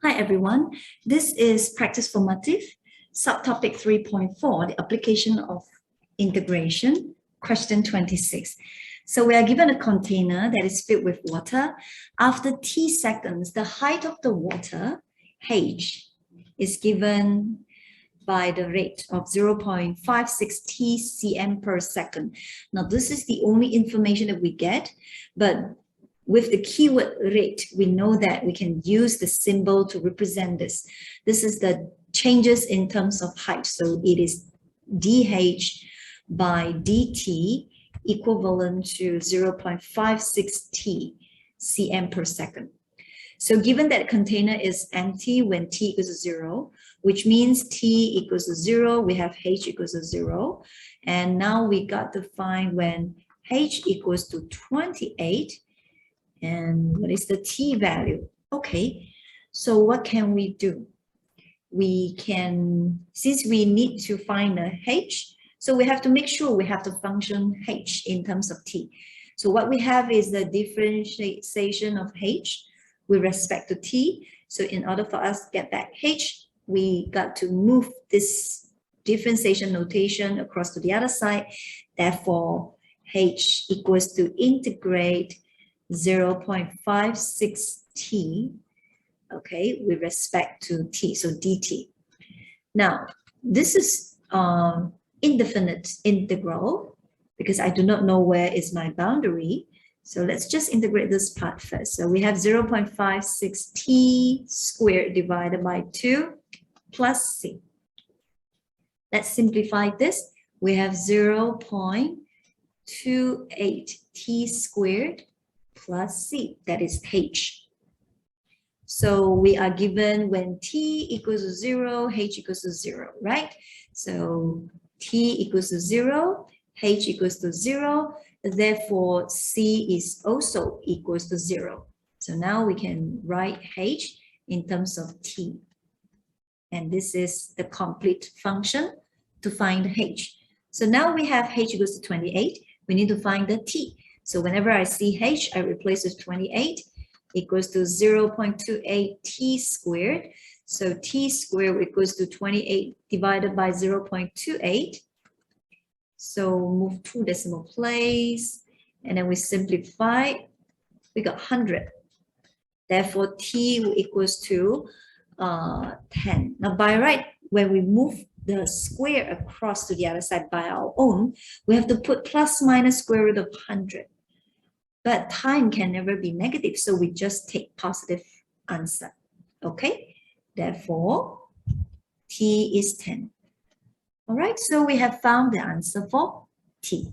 Hi everyone, this is Praktis Formatif, subtopic 3.4, the application of integration, question 26. So we are given a container that is filled with water. After t seconds, the height of the water, h, is given by the rate of 0.56 tcm per second. Now this is the only information that we get, but with the keyword rate, we know that we can use the symbol to represent this. This is the changes in terms of height. So it is dh by dt equivalent to 0.56 t cm per second. So given that container is empty when t equals to 0, which means t equals to 0, we have h equals to 0. And now we got to find when h equals to 28, and what is the t value? Okay, so what can we do? We can, since we need to find a h, so we have to make sure we have the function h in terms of t. So what we have is the differentiation of h with respect to t. So in order for us to get back h, we got to move this differentiation notation across to the other side. Therefore, h equals to integrate 0.56 t, okay, with respect to t, so dt. Now, this is indefinite integral because I do not know where is my boundary. So let's just integrate this part first. So we have 0.56 t squared divided by 2 plus c. Let's simplify this. We have 0.28 t squared plus c, that is h. So we are given when t equals to 0, h equals to 0, right? So t equals to 0, h equals to 0, therefore c is also equals to 0. So now we can write h in terms of t. And this is the complete function to find h. So now we have h equals to 28, we need to find the t. So whenever I see h, I replace with 28 equals to 0.28 t squared. So t squared equals to 28 divided by 0.28. So move 2 decimal place, and then we simplify, we got 100. Therefore, t equals to 10. Now by right, when we move the square across to the other side by our own, we have to put plus minus square root of 100. But time can never be negative, so we just take positive answer, okay? Therefore, t is 10. All right, so we have found the answer for t.